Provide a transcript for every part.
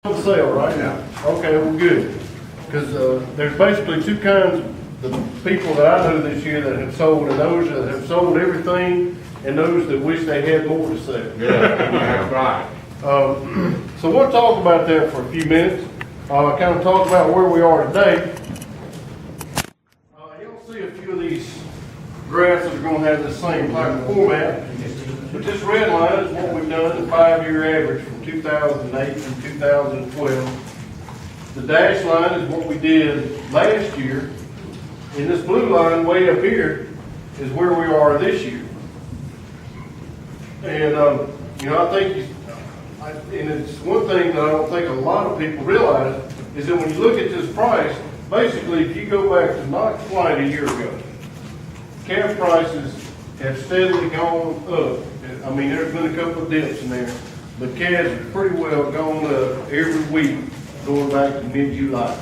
On sale right now. Okay, well, good. Because there's basically two kinds of the people that I know this year that have sold, and those that have sold everything, and those that wish they had more to sell. Yeah, that's right. So we'll talk about that for a few minutes. Kind of talk about where we are today. You'll see a few of these graphs that are going to have the same type of format. But this red line is what we've done, the 5-year average from 2008 to 2012. The dashed line is what we did last year. And this blue line way up here is where we are this year. And, I think, and it's one thing that I don't think a lot of people realize, is that when you look at this price, basically if you go back to not quite a year ago, calf prices have steadily gone up. I mean, there's been a couple of dips in there, but calves have pretty well gone up every week going back to mid-July.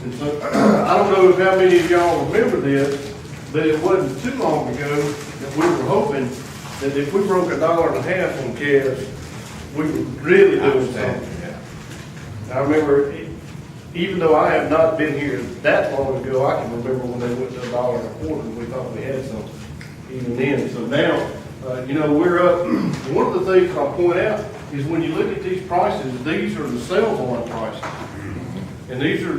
And so, I don't know how many of y'all remember this, but it wasn't too long ago that we were hoping that if we broke $1.50 on calves, we were really doing something. I remember, even though I have not been here that long ago, I can remember when they went to $1.25 and we thought we had something even then. So now, we're up. One of the things I'll point out is when you look at these prices, these are the sale barn prices. And these are,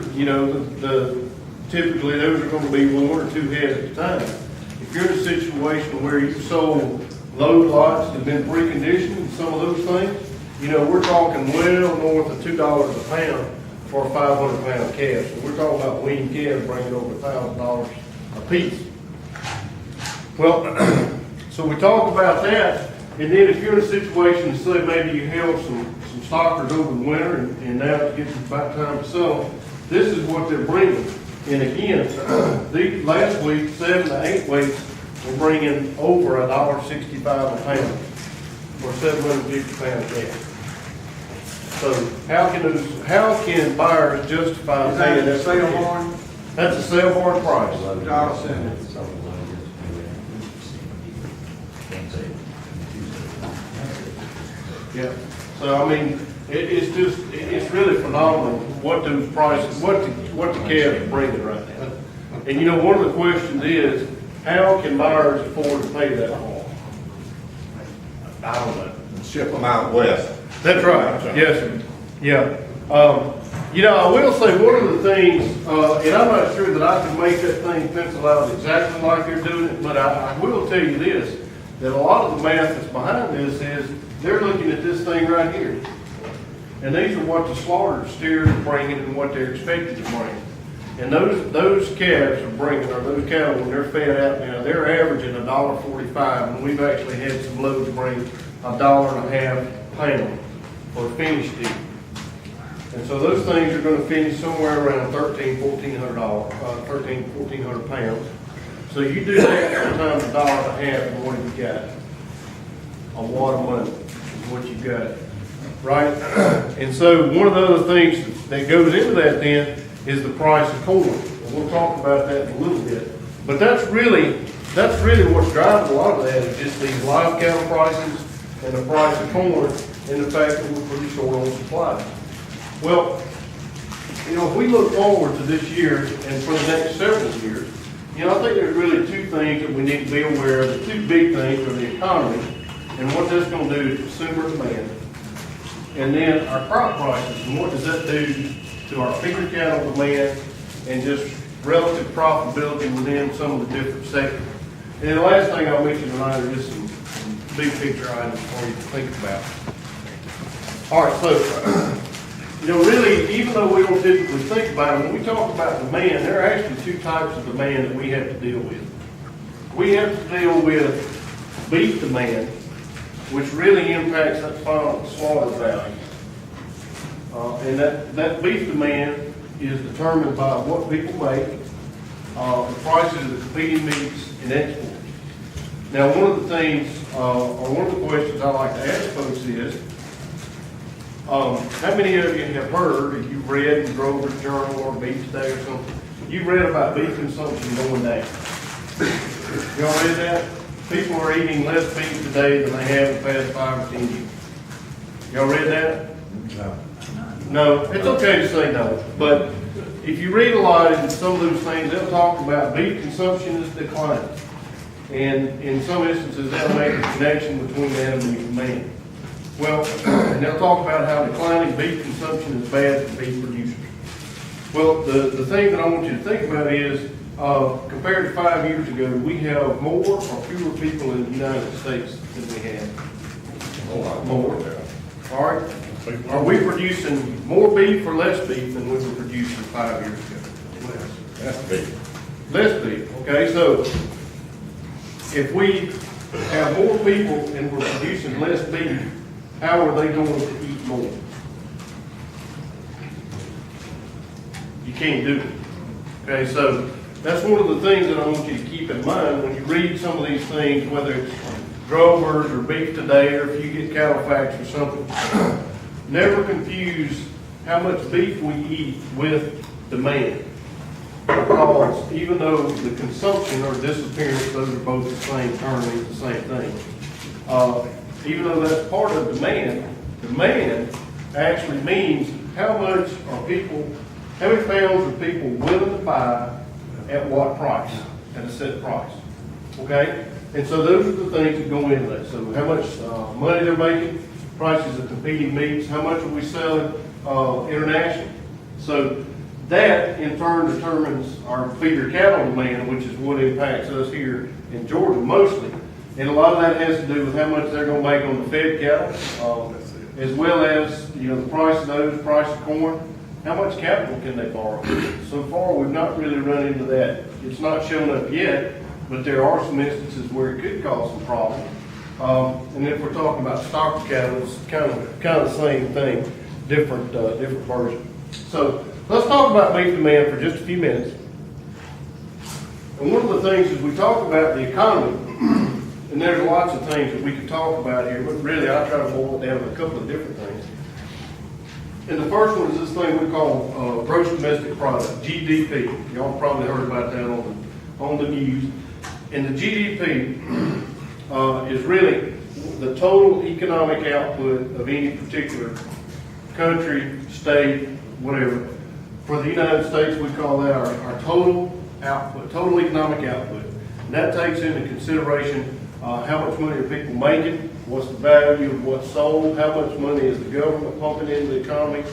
typically those are going to be 1 or 2 heads at a time. If you're in a situation where you've sold load lots that have been preconditioned and some of those things, we're talking well north of $2 a pound for a 500-pound calf. So we're talking about weaned calves bringing over $1,000 a piece. Well, so we talk about that, and then if you're in a situation, say maybe you held some stockers over the winter, and now it gets about time to sell them, this is what they're bringing. And again, these last week, 7 to 8 weeks, we're bringing over $1.65 a pound for 750-pound calf. So how can buyers justify paying that? Sale barn? That's a sale barn price. $1.70. Yeah. So I mean, it's really phenomenal what those prices, what the calves are bringing right now. And one of the questions is, how can buyers afford to pay that more? I don't know. Ship them out west. That's right. Yes, sir. Yeah. I will say one of the things, and I'm not sure that I can make that thing pencil out exactly like they're doing it, but I will tell you this, that a lot of the math that's behind this is they're looking at this thing right here. And these are what the slaughter steers are bringing and what they're expected to bring. And those calves are bringing, or those cattle, when they're fed out now, they're averaging $1.45, and we've actually had some loads bring $1.50 pound for a finished deal. And so those things are going to finish somewhere around $1,400 pounds. So you do that times $1.50, and what have you got? A lot of money is what you got, right? And so one of the other things that goes into that then is the price of corn. And we'll talk about that in a little bit. But that's really what's driving a lot of that is just these live cattle prices and the price of corn and the fact that we're pretty short on supply. Well, if we look forward to this year and for the next several years, I think there's really two things that we need to be aware of. The two big things are the economy and what that's going to do to consumer demand, and then our crop prices and what does that do to our feeder cattle demand and just relative profitability within some of the different sectors. And the last thing I'll mention tonight are just some big picture items for you to think about. All right, so really, even though we don't typically think about it, when we talk about demand, there are actually two types of demand that we have to deal with. We have to deal with beef demand, which really impacts that final slaughter value. And that beef demand is determined by what people make, the prices of the competing meats, and exports. Now, one of the things, or one of the questions I like to ask folks is, how many of you have heard, or you've read in Grover's Journal or Beef Today or something, you've read about beef consumption going down? Y'all read that? People are eating less beef today than they have in the past 5 or 10 years. Y'all read that? No. No, it's okay to say no, but if you read a lot in some of those things, they'll talk about beef consumption is declining. And in some instances, they'll make a connection between that and beef demand. Well, and they'll talk about how declining beef consumption is bad for beef producers. Well, the thing that I want you to think about is, compared to 5 years ago, we have more or fewer people in the United States than we had. More. All right. Are we producing more beef or less beef than we were producing 5 years ago? That's big. Less beef. Okay, so if we have more people and we're producing less beef, how are they going to eat more? You can't do it. Okay, so that's one of the things that I want you to keep in mind when you read some of these things, whether it's Drovers or Beef Today, or if you get cattle facts or something. Never confuse how much beef we eat with demand. Because even though the consumption or disappearance, those are both the same term, means the same thing. Even though that's part of demand actually means how many pounds are people willing to buy at what price, at a set price. Okay? And so those are the things that go into that. So how much money they're making, prices of competing meats, how much are we selling internationally. So that in turn determines our feeder cattle demand, which is what impacts us here in Georgia mostly. And a lot of that has to do with how much they're going to make on the fed cattle, as well as the price of those, price of corn. How much capital can they borrow? So far, we've not really run into that. It's not shown up yet, but there are some instances where it could cause some problems. And if we're talking about stock cattle, it's kind of the same thing, different version. So let's talk about beef demand for just a few minutes. And one of the things is we talk about the economy, and there's lots of things that we could talk about here, but really I try to boil it down to a couple of different things. And the first one is this thing we call gross domestic product, GDP. Y'all probably heard about that on the news. And the GDP is really the total economic output of any particular country, state, whatever. For the United States, we call that our total output, total economic output. And that takes into consideration how much money are people making, what's the value of what's sold, how much money is the government pumping into the economy.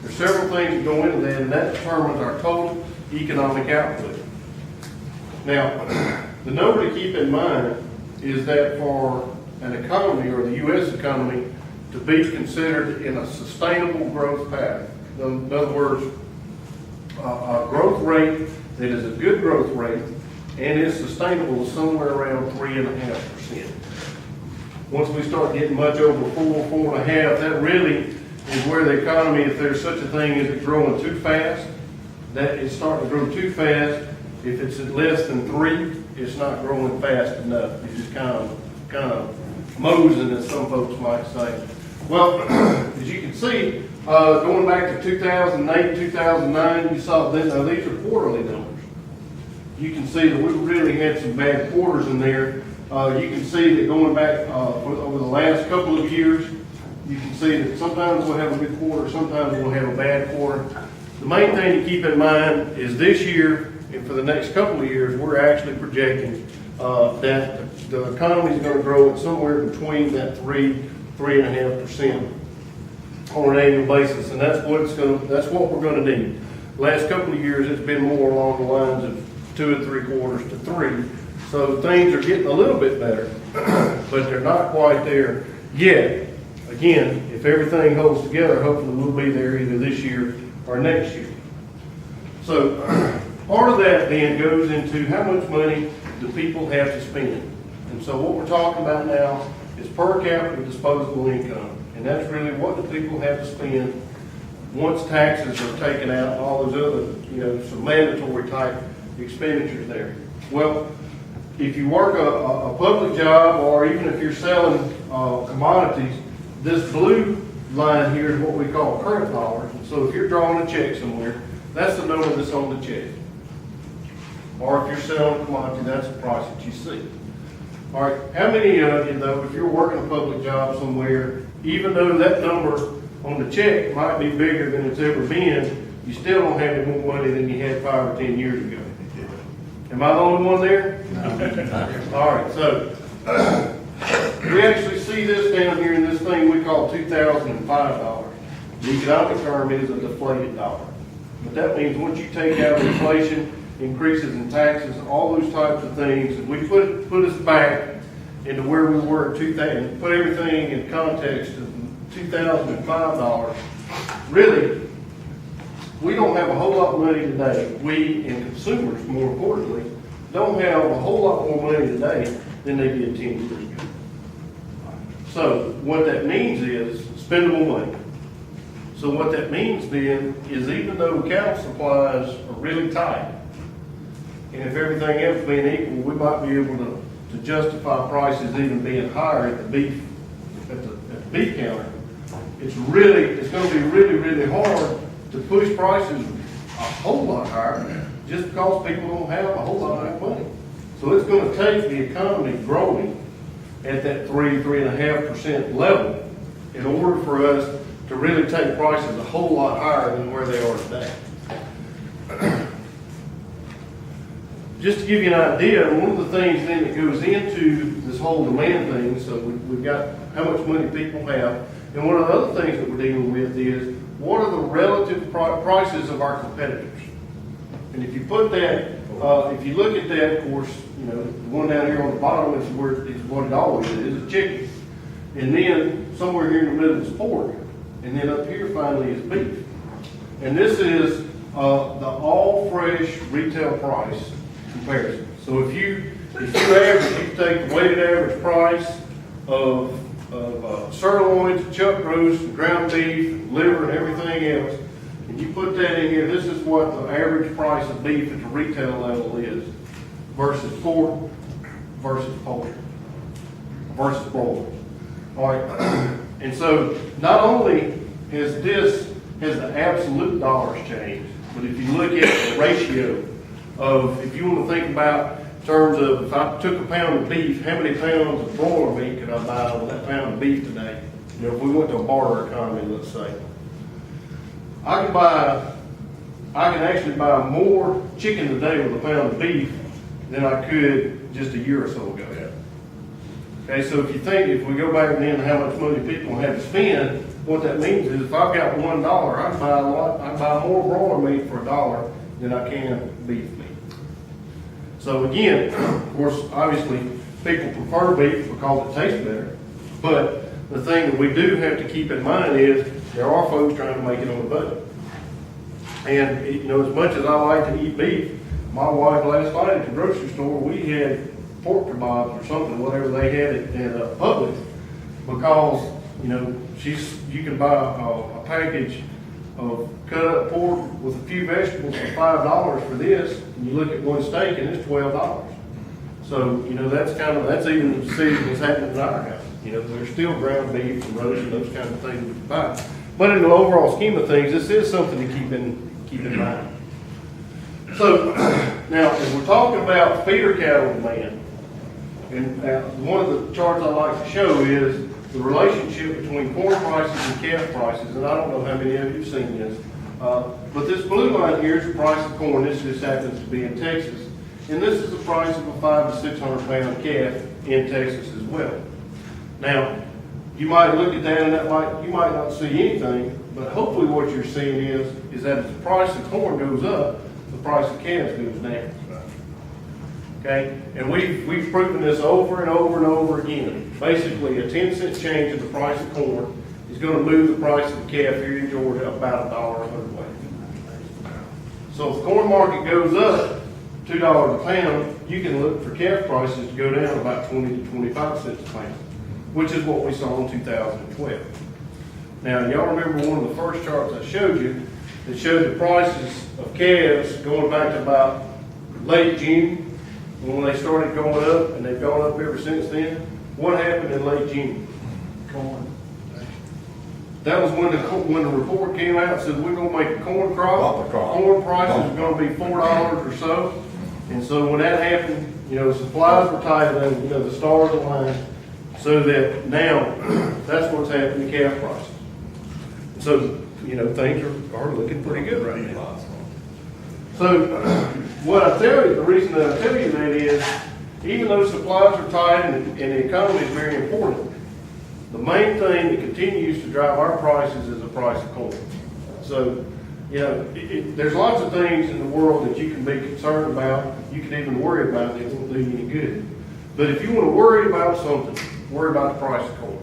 There's several things that go into that, and that determines our total economic output. Now, the number to keep in mind is that for an economy, or the U.S. economy, to be considered in a sustainable growth path, in other words, a growth rate that is a good growth rate and is sustainable is somewhere around 3.5%. Once we start getting much over 4.5, that really is where the economy, if there's such a thing as it growing too fast, that it's starting to grow too fast. If it's at less than 3, it's not growing fast enough. It's just kind of moseying, as some folks might say. Well, as you can see, going back to 2008, 2009, you saw this. Now these are quarterly numbers. You can see that we really had some bad quarters in there. You can see that going back over the last couple of years, you can see that sometimes we'll have a good quarter, sometimes we'll have a bad quarter. The main thing to keep in mind is this year, and for the next couple of years, we're actually projecting that the economy is going to grow at somewhere between that 3.5% on an annual basis, and that's what we're going to need. The last couple of years, it's been more along the lines of 2 3/4 to 3. So things are getting a little bit better, but they're not quite there yet. Again, if everything holds together, hopefully we'll be there either this year or next year. So part of that then goes into how much money do people have to spend. And so what we're talking about now is per capita disposable income. And that's really what do people have to spend once taxes are taken out and all those other, some mandatory type expenditures there. Well, if you work a public job, or even if you're selling commodities, this blue line here is what we call current dollars. And so if you're drawing a check somewhere, that's the number that's on the check. Or if you're selling a commodity, that's the price that you see. All right, how many of you, though, if you're working a public job somewhere, even though that number on the check might be bigger than it's ever been, you still don't have any more money than you had 5 or 10 years ago. Am I the only one there? All right, so we actually see this down here in this thing we call $2005. The economic term is a deflated dollar. But that means once you take out inflation, increases in taxes, all those types of things, if we put us back into where we were in 2000, put everything in context of $2005, really, we don't have a whole lot of money today. We, and consumers, more importantly, don't have a whole lot more money today than they did 10 years ago. So what that means is spendable money. So what that means then is even though cattle supplies are really tight, and if everything else being equal, we might be able to justify prices even being higher at the beef counter. It's going to be really hard to push prices a whole lot higher just because people don't have a whole lot of money. So it's going to take the economy growing at that 3.5% level in order for us to really take prices a whole lot higher than where they are today. Just to give you an idea, one of the things then that goes into this whole demand thing, so we've got how much money people have, and one of the other things that we're dealing with is what are the relative prices of our competitors? And if you put that, if you look at that, of course, you know, the one down here on the bottom is what it always is, a chicken. And then somewhere here in the middle is pork. And then up here finally is beef. And this is the all fresh retail price comparison. So if you take the weighted average price of sirloins, chuck roast, ground beef, liver, and everything else, and you put that in here, this is what the average price of beef at the retail level is versus pork, versus poultry, versus broilers. All right, and so not only has the absolute dollars changed, but if you look at the ratio of, if you want to think about in terms of if I took a pound of beef, how many pounds of broiler meat could I buy on that pound of beef today? You know, if we went to a barter economy, let's say, I can actually buy more chicken today with a pound of beef than I could just a year or so ago. Okay, so if we go back then to how much money people have to spend, what that means is if I've got $1, I can buy more broiler meat for $1 than I can beef meat. So again, of course, obviously people prefer beef because it tastes better. But the thing that we do have to keep in mind is there are folks trying to make it on a budget. And you know, as much as I like to eat beef, my wife last night at the grocery store, we had pork kebabs or something, whatever they had at Publix, because you know you can buy a package of cut up pork with a few vegetables for $5 for this, and you look at one steak and it's $12. So you know that's even the decision that's happening in our house. You know, there's still ground beef and roast and those kind of things we can buy. But in the overall scheme of things, this is something to keep in mind. So now, if we're talking about feeder cattle demand, and one of the charts I like to show is the relationship between corn prices and calf prices, and I don't know how many of you have seen this, but this blue line here is the price of corn. This just happens to be in Texas, and this is the price of a 500 to 600 pound calf in Texas as well. Now, you might look at that and you might not see anything, but hopefully what you're seeing is that as the price of corn goes up, the price of calves goes down. Okay, and we've proven this over and over and over again. Basically, a 10-cent change in the price of corn is going to move the price of the calf here in Georgia about $1 a hundredweight. So if the corn market goes up $2 a pound, you can look for calf prices to go down about 20 to 25 cents a pound, which is what we saw in 2012. Now, y'all remember one of the first charts I showed you that showed the prices of calves going back to about late June, when they started going up, and they've gone up ever since then. What happened in late June? Corn. That was when the report came out and said we're going to make a corn crop. Corn prices are going to be $4 or so. And so when that happened, you know, the supplies were tight, and you know, the stars aligned, so that now that's what's happening to calf prices. So, things are looking pretty good right now. So, what I tell you, the reason that I tell you that is, even though supplies are tight and the economy is very important, the main thing that continues to drive our prices is the price of corn. So, there's lots of things in the world that you can be concerned about, you can even worry about that won't do you any good. But if you want to worry about something, worry about the price of corn.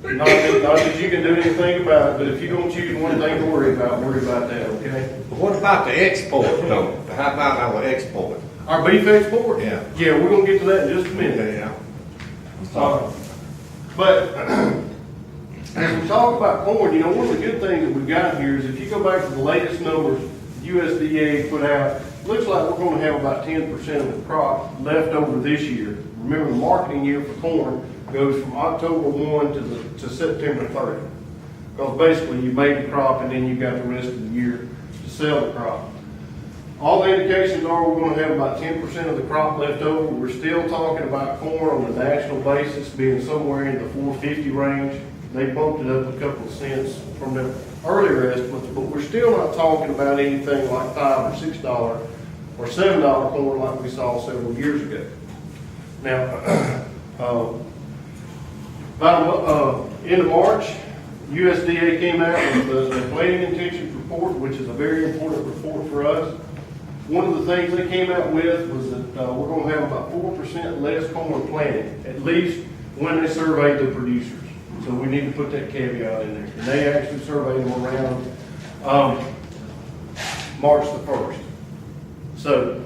Not that you can do anything about it, but if you're going to choose one thing to worry about that, okay? But what about the export though? How about our export? Our beef export? Yeah. Yeah, we're going to get to that in just a minute. Yeah. But as we talk about corn, one of the good things that we've got here is if you go back to the latest numbers USDA put out, looks like we're going to have about 10% of the crop left over this year. Remember, the marketing year for corn goes from October 1 to September 30. Because basically you made the crop and then you got the rest of the year to sell the crop. All the indications are we're going to have about 10% of the crop left over. We're still talking about corn on a national basis being somewhere in the $4.50 range. They bumped it up a couple of cents from their earlier estimates, but we're still not talking about anything like $5 or $6 or $7 corn like we saw several years ago. Now, about end of March, USDA came out with the planting intentions report, which is a very important report for us. One of the things they came out with was that we're going to have about 4% less corn planted, at least when they surveyed the producers. So we need to put that caveat in there. And they actually surveyed them around March the 1st. So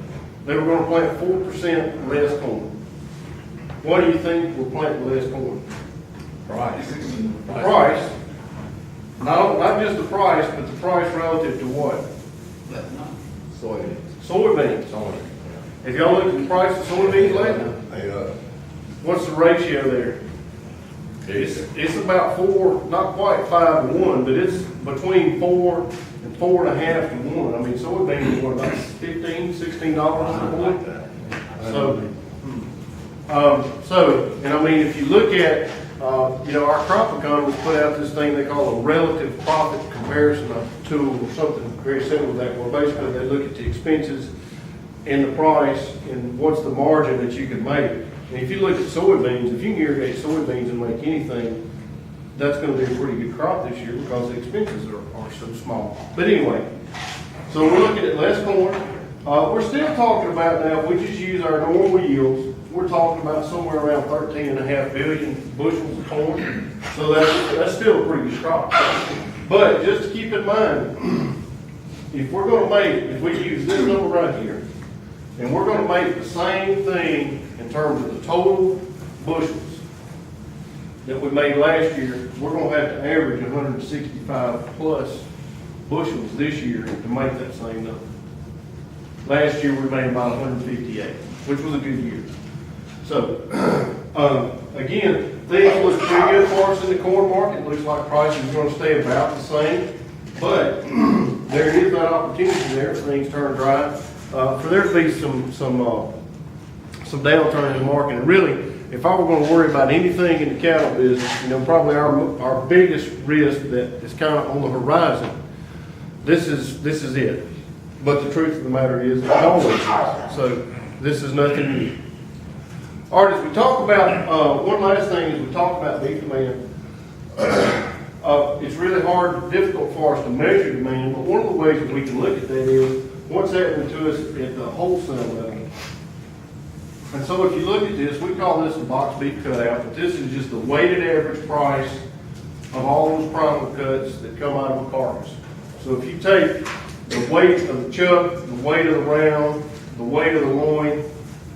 they were going to plant 4% less corn. What do you think we're planting less corn? Price. Price. Not just the price, but the price relative to what? Soybeans. Soybeans. If y'all look at the price of soybeans lately, what's the ratio there? It's about 4, not quite 5 to 1, but it's between 4 and 4.5 to 1. I mean, soybeans are about $15, $16 a point. And I mean, if you look at, our crop economists put out this thing they call a relative profit comparison tool or something very similar to that, where basically they look at the expenses and the price and what's the margin that you can make. And if you look at soybeans, if you can irrigate soybeans and make anything, that's going to be a pretty good crop this year because the expenses are so small. But anyway, so we're looking at less corn. We're still talking about now, if we just use our normal yields, we're talking about somewhere around 13.5 billion bushels of corn. So that's still a pretty good crop. But just to keep in mind, if we're going to if we use this number right here, and we're going to make the same thing in terms of the total bushels that we made last year, we're going to have to average 165 plus bushels this year to make that same number. Last year we made about 158, which was a good year. So, again, things look pretty good for us in the corn market. It looks like prices are going to stay about the same, but there is that opportunity there if things turn dry for there to be some downturn in the market. And really, if I were going to worry about anything in the cattle business, probably our biggest risk that is kind of on the horizon, this is it. But the truth of the matter is, it always is. So this is nothing new. All right, as we talk about, one last thing is we talk about beef demand. It's really hard, difficult for us to measure demand, but one of the ways that we can look at that is what's happening to us at the wholesale level. And so if you look at this, we call this a box beef cutout, but this is just the weighted average price of all those primal cuts that come out of a carcass. So if you take the weight of the chuck, the weight of the round, the weight of the loin,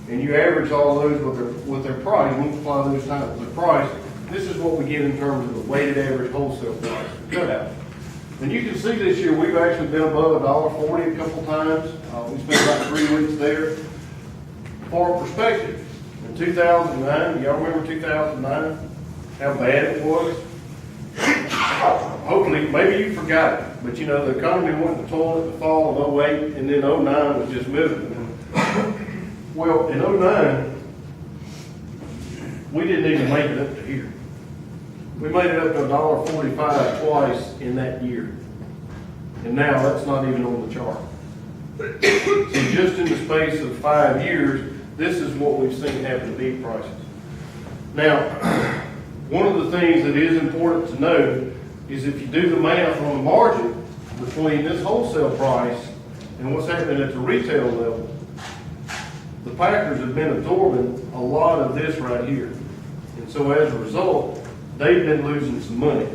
and you average all those with their price, multiply those times with the price, this is what we get in terms of the weighted average wholesale price cutout. And you can see this year we've actually been above $1.40 a couple times. We spent about 3 weeks there. For perspective, in 2009, y'all remember 2009? How bad it was? Hopefully, maybe you forgot it, but the economy went to the toilet in the fall of 08, and then 09 was just moving. Well, in 09, we didn't even make it up to here. We made it up to $1.45 twice in that year. And now that's not even on the chart. So just in the space of 5 years, this is what we've seen happen to beef prices. Now, one of the things that is important to know is if you do the math on the margin between this wholesale price and what's happening at the retail level, the packers have been absorbing a lot of this right here. And so as a result, they've been losing some money.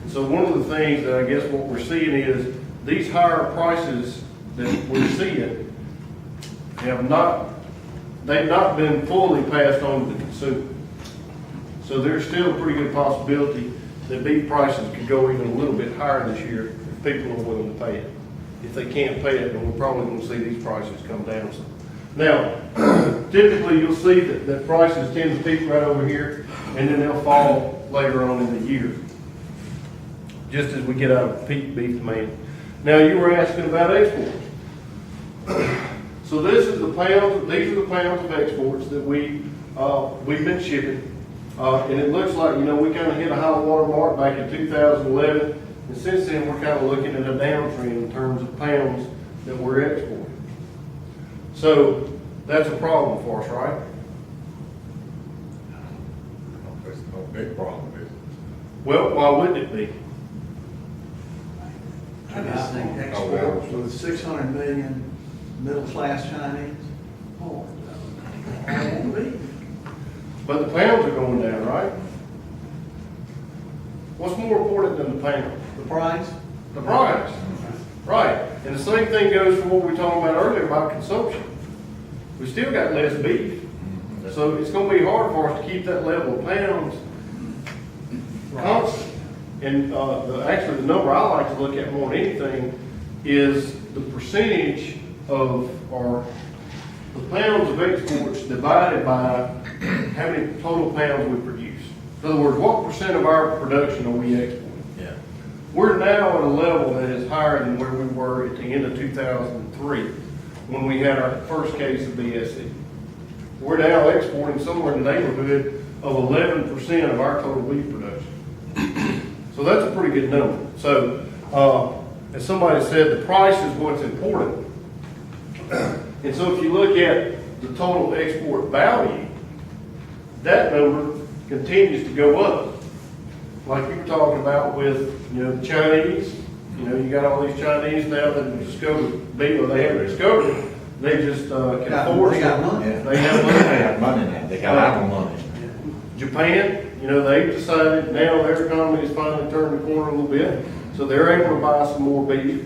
And so one of the things that I guess what we're seeing is these higher prices that we're seeing they've not been fully passed on to the consumer. So there's still a pretty good possibility that beef prices could go even a little bit higher this year if people are willing to pay it. If they can't pay it, then we're probably going to see these prices come down some. Now, typically you'll see that prices tend to peak right over here, and then they'll fall later on in the year, just as we get out of peak beef demand. Now, you were asking about exports. So this is the pounds. These are the pounds of exports that we've been shipping, and it looks like we kind of hit a high water mark back in 2011, and since then we're kind of looking at a downtrend in terms of pounds that we're exporting. So that's a problem for us, right? That's no big problem, is it? Well, why wouldn't it be? I just think exports with 600 million middle-class Chinese, oh, I won't be. But the pounds are going down, right? What's more important than the pound? The price? The price. Right. And the same thing goes for what we were talking about earlier about consumption. We still got less beef. So it's going to be hard for us to keep that level of pounds constant. And actually the number I like to look at more than anything is the percentage of the pounds of exports divided by how many total pounds we produce. In other words, what percent of our production are we exporting? Yeah. We're now at a level that is higher than where we were at the end of 2003 when we had our first case of BSE. We're now exporting somewhere in the neighborhood of 11% of our total beef production. So that's a pretty good number. So, as somebody said, the price is what's important. And so if you look at the total export value, that number continues to go up. Like you were talking about with, the Chinese, you got all these Chinese now that have discovered beef, or they haven't discovered it, they just can afford it. They got money. They have money. They got money now. They got a lot of money. Japan, they've decided now their economy has finally turned the corner a little bit, so they're able to buy some more beef.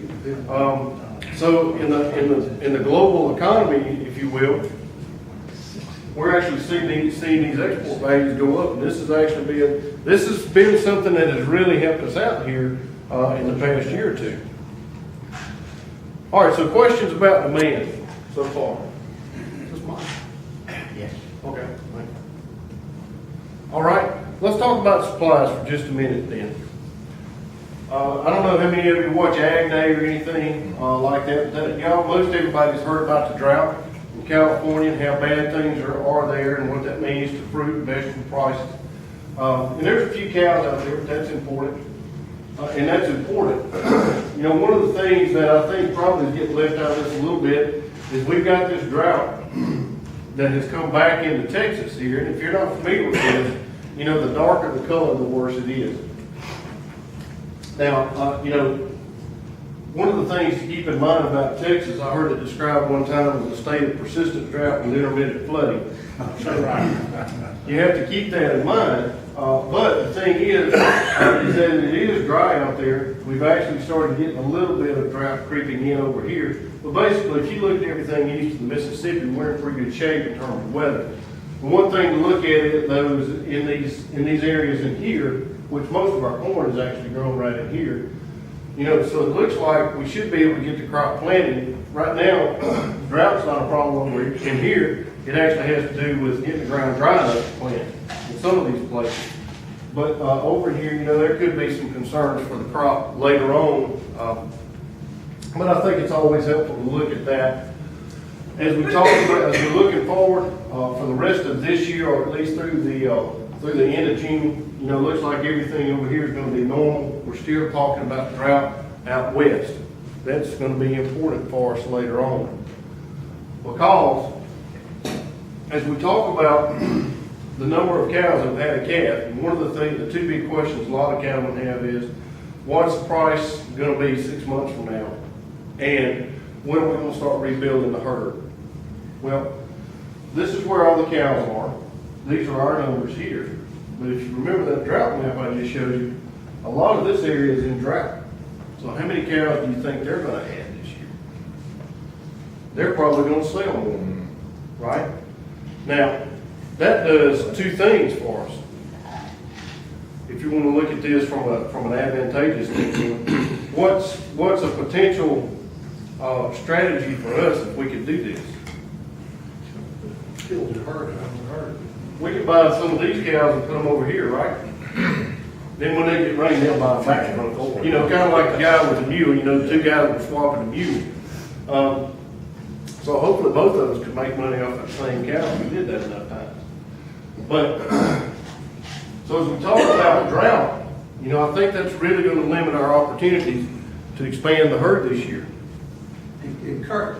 So in the global economy, if you will, we're actually seeing these export values go up, and this has been something that has really helped us out here in the past year or two. All right, so questions about demand so far. Is this mine? Yes. Okay. All right, let's talk about supplies for just a minute then. I don't know how many of you watch Ag Day or anything like that. Most everybody's heard about the drought in California and how bad things are there and what that means to fruit and vegetable prices. And there's a few cows out there, but that's important. And that's important. One of the things that I think probably is getting left out of this a little bit is we've got this drought that has come back into Texas here. And if you're not familiar with this, the darker the color, the worse it is. Now, one of the things to keep in mind about Texas, I heard it described one time as a state of persistent drought and intermittent flooding. You have to keep that in mind. But the thing is that it is dry out there. We've actually started getting a little bit of drought creeping in over here. But basically, if you look at everything east of the Mississippi, we're in pretty good shape in terms of weather. The one thing to look at though is in these areas in here, which most of our corn is actually grown right in here. So it looks like we should be able to get the crop planted. Right now, drought's not a problem over in here. It actually has to do with getting the ground dry enough to plant in some of these places. But over here, there could be some concerns for the crop later on. But I think it's always helpful to look at that. As we talk about, as we're looking forward for the rest of this year, or at least through the end of June, you know, looks like everything over here is gonna be normal. We're still talking about drought out west. That's gonna be important for us later on. Because, as we talk about the number of cows that have had a calf, and one of the things, the two big questions a lot of cattlemen have is, what's the price gonna be 6 months from now? And when are we gonna start rebuilding the herd? Well, this is where all the cows are. These are our numbers here. But if you remember that drought map I just showed you, a lot of this area is in drought. So how many cows do you think they're gonna add this year? They're probably gonna sell more, right? Now, that does two things for us. If you wanna look at this from an advantageous standpoint, what's a potential strategy for us if we could do this? Kill the herd, We could buy some of these cows and put them over here, right? Then when they get rain, they'll buy them back. You know, kind of like the guy with the mule, you know, the two guys were swapping the mule. So hopefully both of us could make money off that same cow if we did that enough times. But, so as we talk about drought, you know, I think that's really gonna limit our opportunities to expand the herd this year. And Curt,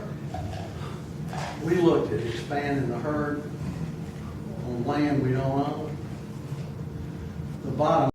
we looked at expanding the herd on land we don't own. The bottom